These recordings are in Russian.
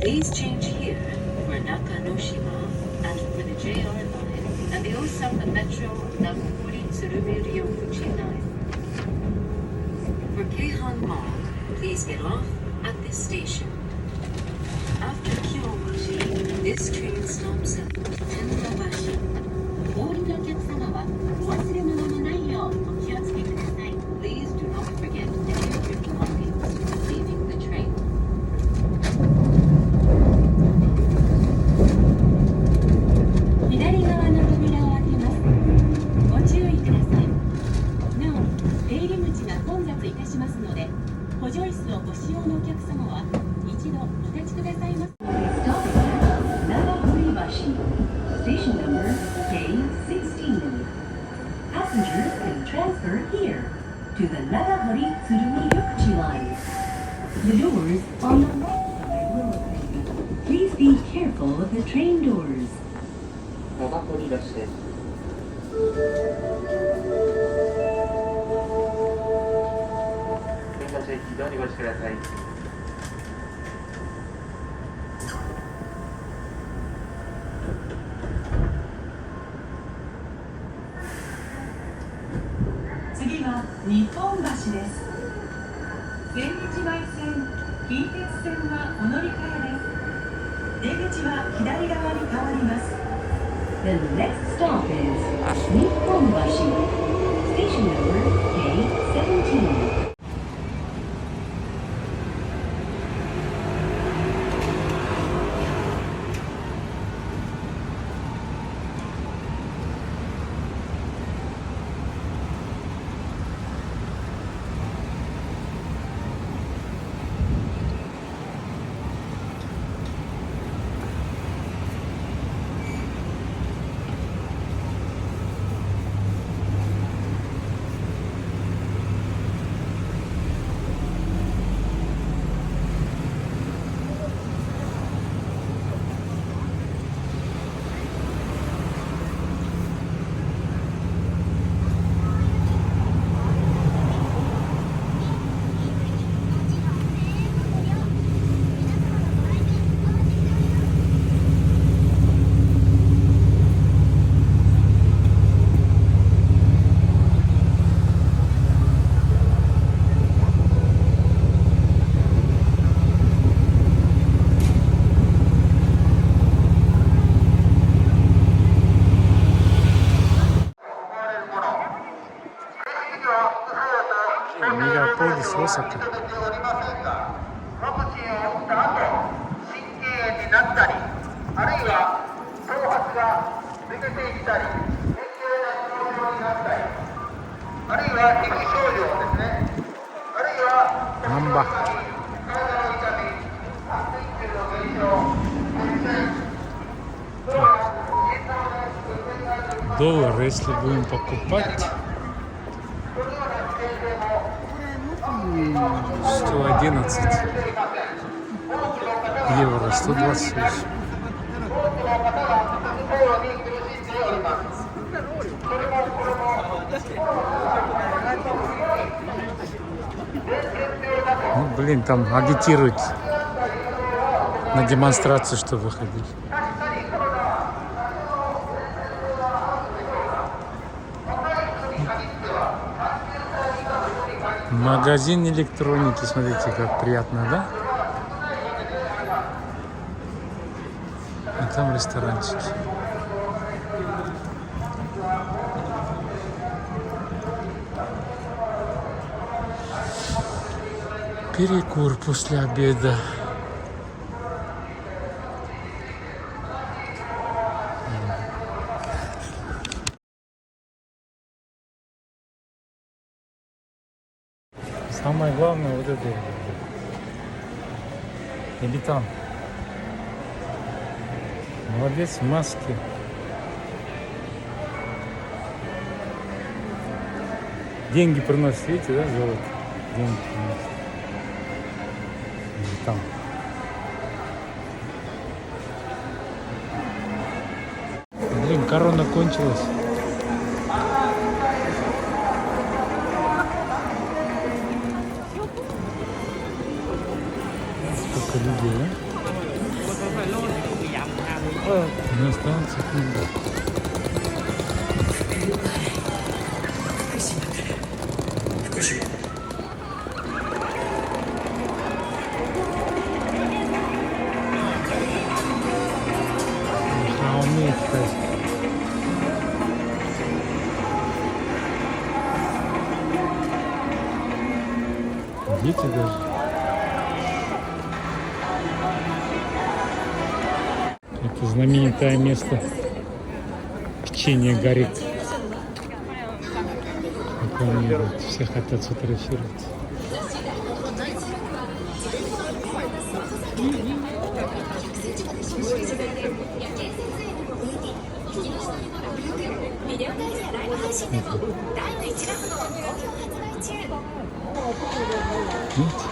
Please change here for Nakanoshima and for the JR line and the Osaka Metro Nagakuri Tsurumi Ryokuchi line. For Keihan Mall, please get off at this station. After Kyowashi, this train stops at Tenmabashi. お降りのお客様はお忘れ物のないようお気をつけください。Please do not forget to take your belongings leaving the train. 左側の扉を開けます。ご注意ください。なお、出入り口が混雑いたしますので、補助椅子をご使用のお客様は一度お立ちくださいませ。Stop at Nagakuribashi. Station number K16. Passengers can transfer here to the Nagakuri Tsurumi Ryokuchi line. The doors on the left side will open. Please be careful of the train doors. 長堀橋です。電車駅どうにごしてください。次は日本橋です。千日前線、近鉄線はお乗り換えです。出口は左側に変わります。The next stop is Nihonbashi. Station number K17. メガポリス大阪。ワクチンを打った後、心筋炎になったり、あるいは頭髪が抜けていったり、熱性な症状になったり、あるいは皮膚症状ですね、あるいはナンバ体の痛み、発水中の減少、доллар, если будем покупать, 111 евро, 128. Ну, блин, там агитируют на демонстрацию, что выходить. Магазин электроники, смотрите, как приятно, да? И там ресторанчики. Перекур после обеда. Самое главное вот это. Или там. Молодец, в маске. Деньги приносит, видите, да, золото? Деньги приносит. Или там. Блин, корона кончилась. Сколько людей, да? На станции книга. А умеет читать. Дети даже. Это знаменитое место печенье горит. Рекламируют. Все хотят сфотографироваться. Видите?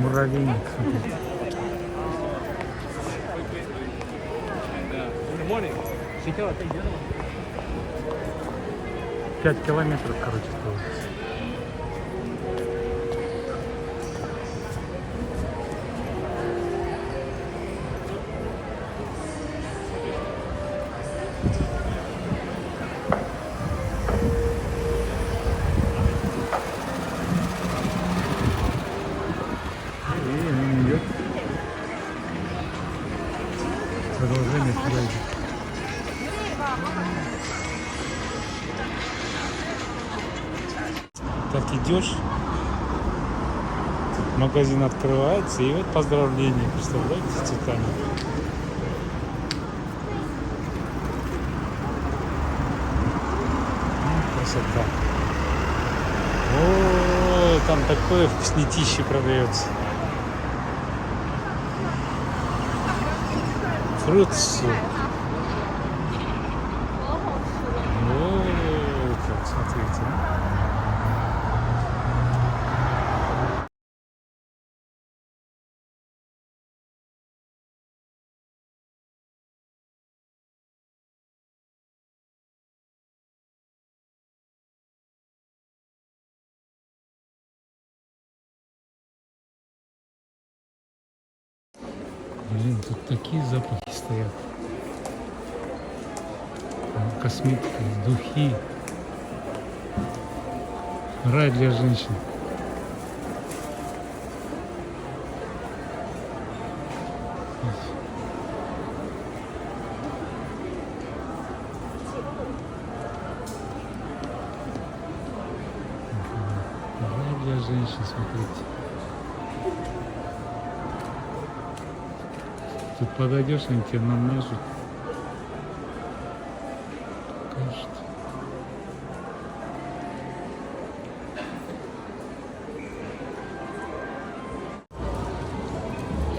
Муравейник. 5 километров, короче, получится. И он идет. Продолжение туда идет. Так идешь, магазин открывается, и вот поздравление, представляете, с цветами. Красота. О, там такое вкуснятище продается. Фруцу. О, как, смотрите. Блин, тут такие запахи стоят. косметика, духи. Рай для женщин. Рай для женщин, смотрите. Тут подойдешь, они тебя намажут. Покажут.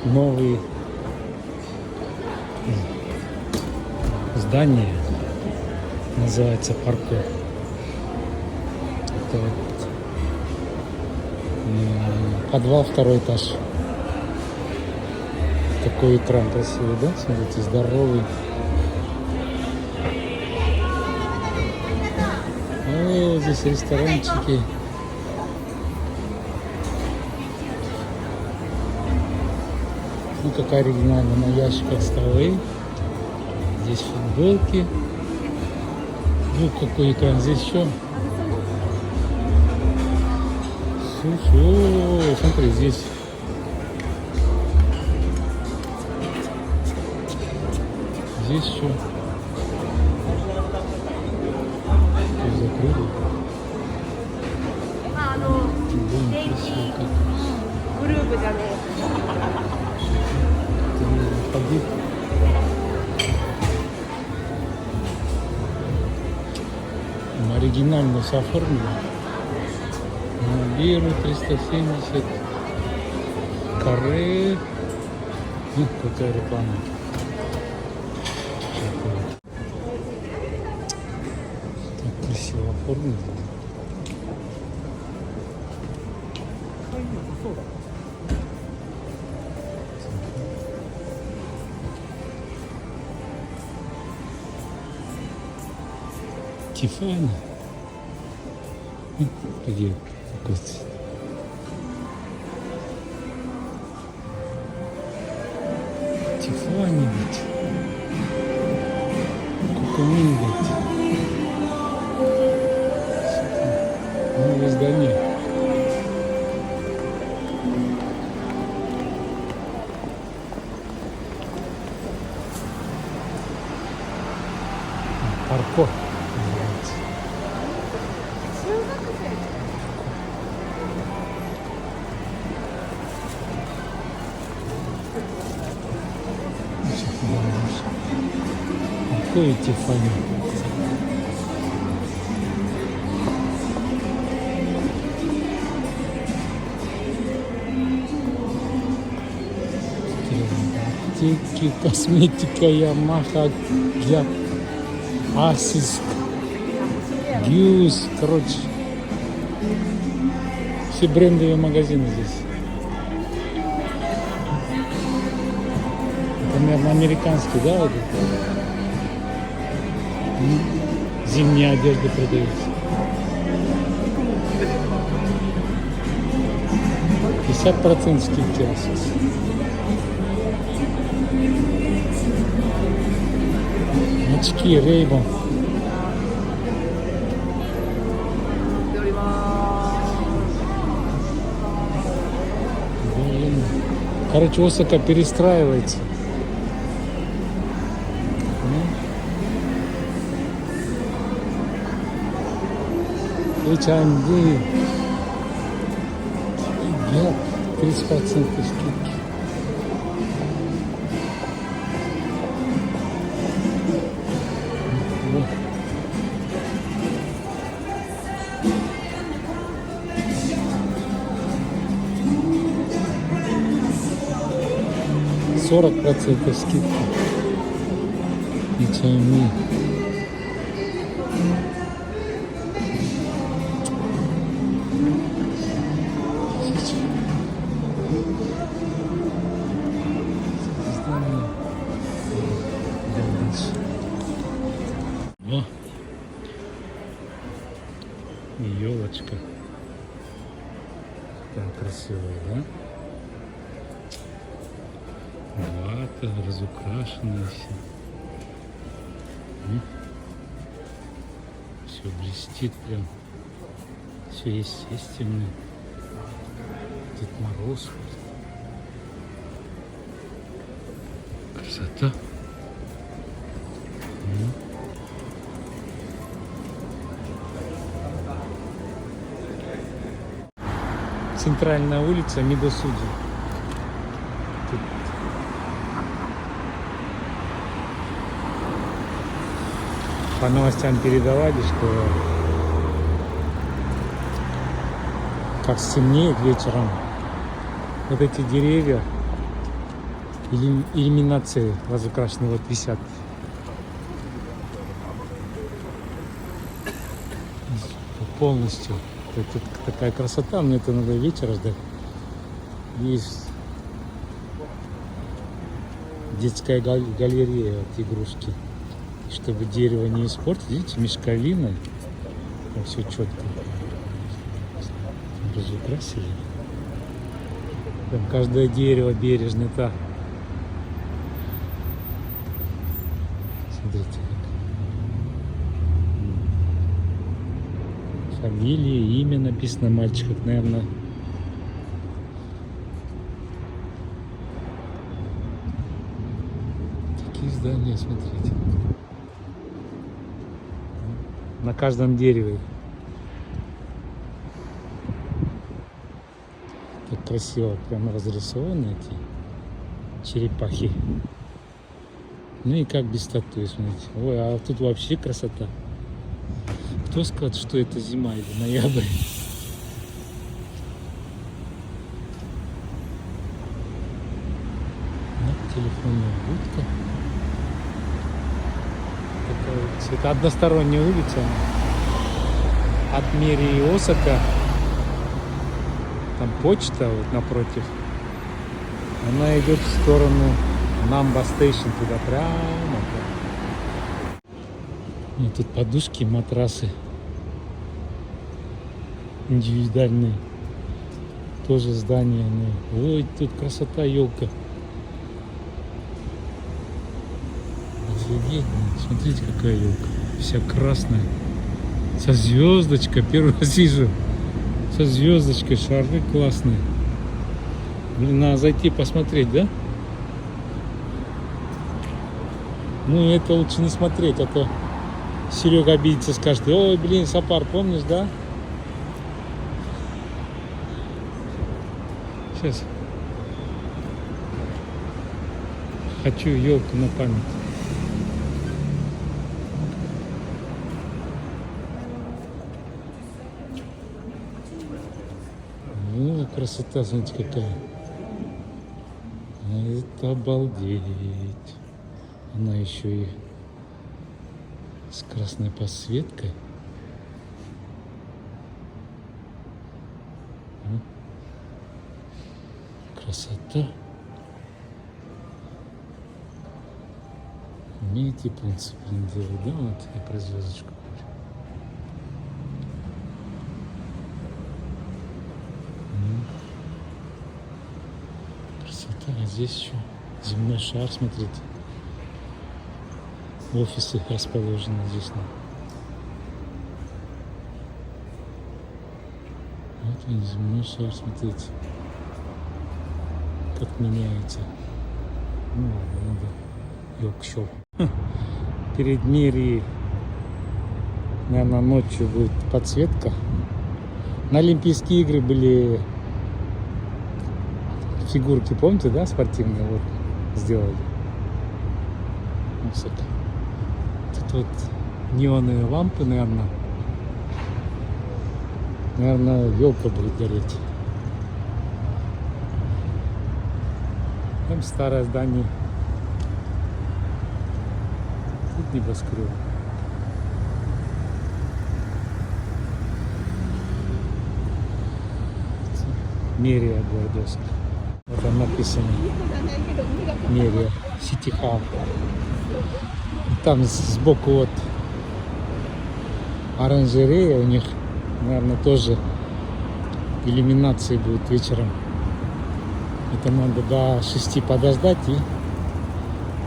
Новые здания, называется парков. Это вот подвал, второй этаж. Такой экран красивый, да? Смотрите, здоровый. О, здесь ресторанчики. Ну, какая оригинальная, на ящиках столы. Здесь футболки. Ну, какой экран здесь еще. О, смотри, здесь. Здесь еще. Закрыли. Блин, красиво как. グループじゃね Ходить. Оригинально все оформлено. Биру 370. Каре. Какая реклама. Так красиво оформлено. Тифани. Где такой цвет? Тифани ведь. Кукумин ведь. Новое здание. Парко. Какой Тифани? Аптеки, косметика, Ямаха, для Асис, Гьюз, короче, все брендовые магазины здесь. Это, наверное, американский, да, вот это? Зимняя одежда продается. 50% скидки у нас есть. Очки Ray-Ban. Блин. Короче, Осака перестраивается. H&M, Gap, 30% скидки. Вот. %40 скидки. H&M. О, елочка. Так красивая, да? Вата, разукрашенная все. Все блестит прям. Все естественно. Дед Мороз. Красота. Центральная улица Медосудья. Тут по новостям передавали, что как стемнеет вечером, вот эти деревья иллюминации разукрашенные вот висят. Полностью. Это такая красота, мне это надо вечер ждать. Есть детская галерея, вот, игрушки. Чтобы дерево не испортить, видите, мешковина. Все четко. Разукрасили. Там каждое дерево бережно так. Смотрите как. Фамилия, имя написано мальчика, наверное. Такие здания, смотрите. На каждом дереве. Так красиво прямо разрисованы эти черепахи. Ну и как без статуи, смотрите. Ой, а тут вообще красота. Кто скажет, что это зима или ноябрь? Телефонная будка. Такая улица. Это односторонняя улица. От мэрии Осака. Там почта вот напротив. Она идет в сторону Намба Стейшн, туда прямо. И тут подушки, матрасы индивидуальные. Тоже здание. Ой, тут красота, елка. Офигеть, смотрите, какая елка. Вся красная. Со звездочкой. Первый раз вижу. Со звездочкой, шары классные. Блин, надо зайти посмотреть, да? Ну, это лучше не смотреть, а то Серега обидится, скажет: ой, блин, Сапар, помнишь, да? Сейчас. Хочу елку на память. Ну, красота, смотрите, какая. Это обалдеть. Она еще и с красной подсветкой. Красота. Умеет японцы, блин, делать, да? Вот я про звездочку говорю. Красота. А здесь еще земной шар, смотрите. Офисы расположены здесь. Вот он, земной шар, смотрите. Как меняется. Ну ладно, надо йог-шоп. Перед мэрией, наверное, ночью будет подсветка. На Олимпийские игры были фигурки, помните, да, спортивные? Вот сделали. Высоко. Тут вот неоновые лампы, наверное. Наверное, елка будет гореть. Там старое здание. Тут небоскреб. Мерия Гордовск. Вот там написано. Мерия. Сити-хаб. Там сбоку вот оранжерея у них, наверное, тоже иллюминации будут вечером. Это надо до 6 подождать, и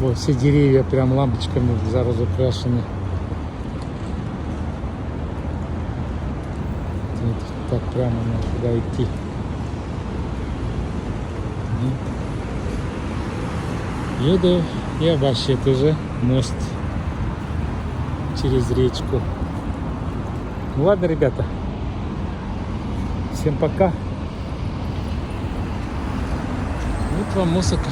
вот все деревья прям лампочками разукрашены. так прямо надо туда идти. Еду я вообще тоже мост через речку. Ну ладно, ребята. Всем пока. Вот вам музыка.